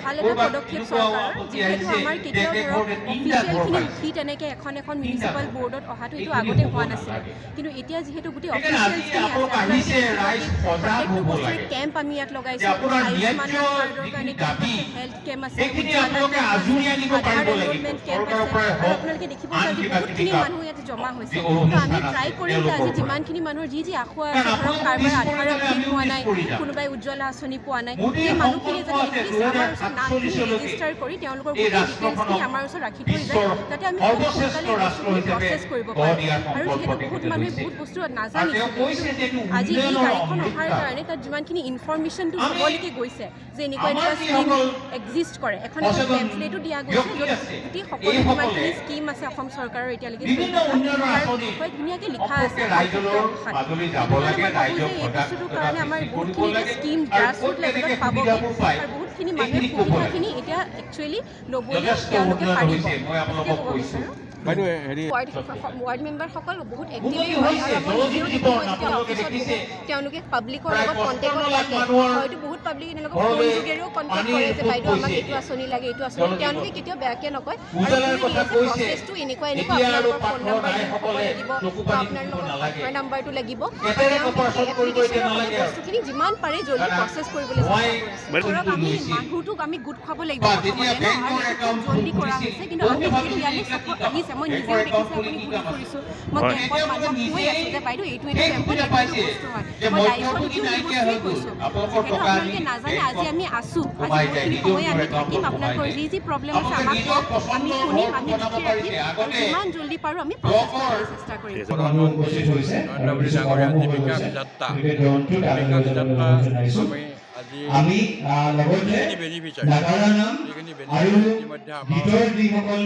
ভাল এটা পদক্ষেপ চৰকাৰৰ যিহেতু আমাৰ কেতিয়াও ধৰক অফিচিয়েলখিনি উঠি তেনেকৈ এখন মিউনিচিপাল বৰ্ডত অহাটো এইটো আগতে হোৱা নাছিলে কিন্তু এতিয়া যিহেতু গোটেই অফিচিয়েলছখিনি আছে প্ৰত্যেকটো বস্তুৰে কেম্প আমি ইয়াত লগাইছোঁ আয়ুষ্মান কাৰ্ডৰ কাৰণে কেম্প আছে হেল্থ কেম্প আছে আধাৰ এনৰোলমেণ্ট কেম্প আছে আৰু আপোনালোকে দেখিব যে আজি বহুতখিনি মানুহ ইয়াত জমা হৈছে তো আমি ট্ৰাই কৰিম যে আজি যিমানখিনি মানুহৰ যি আশা আছে ধৰক কাৰোবাৰ আধাৰ আপডেট হোৱা নাই কোনোবাই উজ্জ্বলা আঁচনি পোৱা নাই সেই মানুহখিনি যাতে এটলিষ্ট আমাৰ ওচৰত নামখিনি ৰেজিষ্টাৰ কৰি তেওঁলোকৰ গোটেই ডিটেইলছখিনি আমাৰ ওচৰত ৰাখি থৈ যায় যাতে আমি খুব সোনকালে বস্তুখিনি প্ৰচেছ কৰিব পাৰোঁ আৰু যিহেতু বহুত মানুহে বহুত বস্তু নাজানিছিল আজি এই গাড়ীখন অহাৰ কাৰণে তাত যিমানখিনি ইনফৰ্মেশ্যনটো চবলৈকে গৈছে যে এনেকুৱা স্কিম এক্সিষ্ট কৰে এখন পেম্পলেটো দিয়া গৈছে য'ত গোটেই সকলো যিমানখিনি স্কিম আছে অসম চৰকাৰৰ এতিয়ালৈকে ধুনীয়াকৈ লিখা আছে এই বস্তুটোৰ কাৰণে আমাৰ বহুতখিনি স্কিম গ্ৰাছৰুট লেভেলত পাবগৈ আৰু বহুতখিনি মানুহে সুবিধাখিনি এতিয়া একচুৱেলি ল'বলৈ তেওঁলোকে পাৰিব ক'ব বিচাৰোঁ ৱাৰ্ড মেম্বাৰসকল বহুত এক্টিভেই হয় আৰু মই নিজেও দেখোঁ মই যেতিয়া অফিচত বহোঁ তেওঁলোকে পাব্লিকৰ লগত কণ্টেক্টত থাকে হয়তো বহুত পাব্লিক এনেকুৱা ফোন যোগেৰেও কণ্টেক্ট কৰে যে বাইদেউ আমাক এইটো আঁচনি লাগে এইটো আঁচনি তেওঁলোকে কেতিয়াও বেয়াকৈ নকয় আৰু প্ৰচেছটো এনেকুৱা আপোনালোকৰ ফোন নাম্বাৰ লাগিব বা আপোনালোকৰ আধাৰ নাম্বাৰটো লাগিব তেওঁলোকে এপ্লিকেশ্যনৰ বস্তুখিনি যিমান পাৰে জলদি প্ৰচেছ কৰিবলৈ চেষ্টা কৰিছে ধৰক আমি মানুহটোক আমি গোট খুৱাব লাগিব প্ৰথমতে আৰু এইটো জলদি কৰা হৈছে কিন্তু আমি ইয়ালৈ চাপৰ্ট আহিছে মই নিজেও দেখিছোঁ আপুনি ভুল কৰিছোঁ মই কেম্পত মানুহক কৈ আছোঁ যে বাইদেউ এইটো কেম্পত এইটো বস্তু হয় মই লাইফত এইটো বস্তুৱেই কৈছোঁ যিহেতু আপোনালোকে নাজানে আজি আমি আছোঁ আজি বহুতখিনি সময় আমি থাকিম আপোনালোকৰ যি প্ৰব্লেম আছে আমাক কওক আমি শুনিম আমি লিখি ৰাখিম আৰু যিমান জলদি পাৰোঁ আমি প্ৰচেছ কৰিবলৈ চেষ্টা কৰিম আমি লগতে নাগাৰা নাম আৰু ভিতৰ যিসকল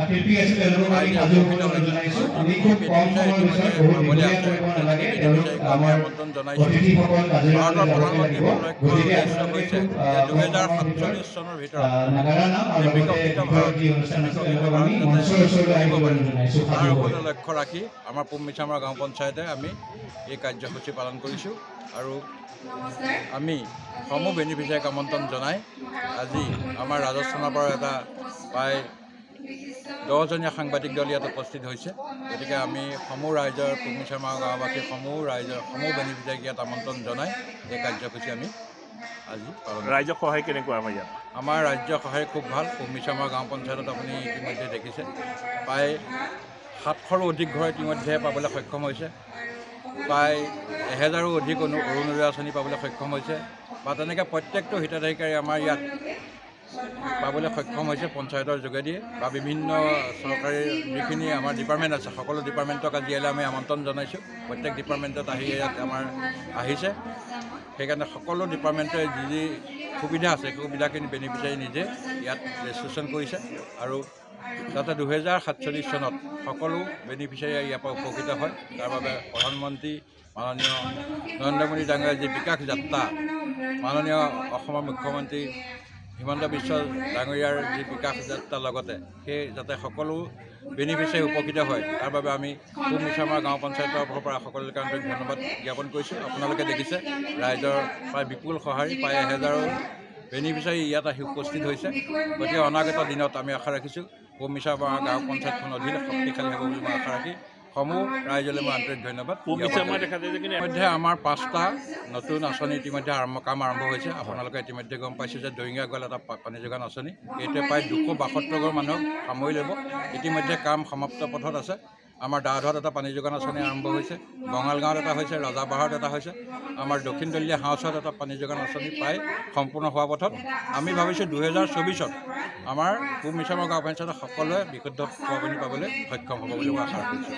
শিল্পী আছে তেওঁলোকক আমি সাজু হ'বলৈ জনাইছোঁ আমি খুব কম সময়ৰ পিছত বহুত দীঘলীয়া কৰিব নালাগে তেওঁলোক আমাৰ অতিথিসকল কাজিৰঙালৈ যাবকৈ লাগিব গতিকে আপোনালোকে খুব 2047 চনৰ ভিতৰত নাগাৰা নাম আৰু লগতে ভিতৰত যি অনুষ্ঠান আছে তেওঁলোকক আমি মঞ্চৰ ওচৰলৈ আহিবলৈ জনাইছোঁ সাজু হৈ লক্ষ্য ৰাখি আমাৰ পুমিচামৰা গাঁও পঞ্চায়তে আমি এই কাৰ্যসূচী পালন কৰিছোঁ আৰু আমি সমূহ বেনিফিচিয়াৰীক আমন্ত্ৰণ জনাই আজি আমাৰ ৰাজস্থানৰ পৰা এটা প্ৰায় 10জনীয়া সাংবাদিক দল ইয়াত উপস্থিত হৈছে গতিকে আমি সমূহ ৰাইজৰ পুমিচামৰা গাঁওবাসী সমূহ বেনিফিচিয়াৰীক ইয়াত আমন্ত্ৰণ জনাই এই কাৰ্যসূচী আমি আজি ৰাইজৰ সহায় কেনেকুৱা আমাৰ ইয়াত আমাৰ ৰাজ্যৰ সহায় খুব ভাল পুমিচামৰা গাঁও পঞ্চায়তত আপুনি ইতিমধ্যে দেখিছে প্ৰায় 700ৰো অধিক ঘৰ ইতিমধ্যে পাবলৈ সক্ষম হৈছে প্ৰায় 1000ৰো অধিক অৰুণোদয় আঁচনি পাবলৈ সক্ষম হৈছে বা তেনেকৈ প্ৰত্যেকটো হিতাধিকাৰী আমাৰ ইয়াত পাবলৈ সক্ষম হৈছে পঞ্চায়তৰ যোগেদিয়ে বা বিভিন্ন চৰকাৰী যিখিনি আমাৰ ডিপাৰ্টমেণ্ট আছে সকলো ডিপাৰ্টমেণ্টক আজি ইয়ালৈ আমি আমন্ত্ৰণ জনাইছোঁ প্ৰত্যেক ডিপাৰ্টমেণ্টত আহি ইয়াত আমাৰ আহিছে সেইকাৰণে সকলো ডিপাৰ্টমেণ্টে যি সুবিধা আছে সেই সুবিধাখিনি বেনিফিচিয়াৰী নিজে ইয়াত ৰেজিষ্ট্ৰেশ্যন কৰিছে আৰু যাতে 2047 চনত সকলো বেনিফিচিয়াৰী ইয়াৰ পৰা উপকৃত হয় তাৰ বাবে প্ৰধানমন্ত্ৰী মাননীয় নৰেন্দ্ৰ মোদী ডাঙৰীয়াৰ যি বিকাশ যাত্ৰা মাননীয় অসমৰ মুখ্যমন্ত্ৰী হিমন্ত বিশ্ব ডাঙৰীয়াৰ যি বিকাশ যাত্ৰাৰ লগতে সেই যাতে সকলো বেনিফিচিয়াৰী উপকৃত হয় তাৰ বাবে আমি পুমিচামৰা গাঁও পঞ্চায়তৰ পৰা সকলোকে আন্তৰিক ধন্যবাদ জ্ঞাপন কৰিছোঁ আপোনালোকে দেখিছে ৰাইজৰ প্ৰায় বিপুল সঁহাৰি প্ৰায় 1000ৰো বেনিফিচিয়াৰী ইয়াত আহি উপস্থিত হৈছে গতিকে অনাগত দিনত আমি আশা ৰাখিছোঁ পুমিচামৰা গাঁও পঞ্চায়তখন অধিক শক্তিশালী হ'ব বুলি মই আশা ৰাখি সমূহ ৰাইজলৈ মই আন্তৰিক ধন্যবাদ ইতিমধ্যে আমাৰ 5টা নতুন আঁচনি ইতিমধ্যে কাম আৰম্ভ হৈছে আপোনালোকে ইতিমধ্যে গম পাইছে যে দৰিঙীয়া গ'ল এটা পানী যোগান আঁচনি এইটোৱে প্ৰায় 272 ঘৰ মানুহক সামৰি ল'ব ইতিমধ্যে কাম সমাপ্ত পথত আছে আমাৰ দাধত এটা পানী যোগান আঁচনি আৰম্ভ হৈছে বঙালগাঁৱত এটা হৈছে ৰজাবাহাৰত এটা হৈছে আমাৰ দক্ষিণ দলীয়া হাউচত এটা পানী যোগান আঁচনি প্ৰায় সম্পূৰ্ণ হোৱা পথত আমি ভাবিছোঁ 2024ত আমাৰ পুমিচামৰা গাঁও পঞ্চায়তৰ সকলোৱে বিশুদ্ধ খোৱা পানী পাবলৈ সক্ষম হ'ব বুলি মই আশা ৰাখিছোঁ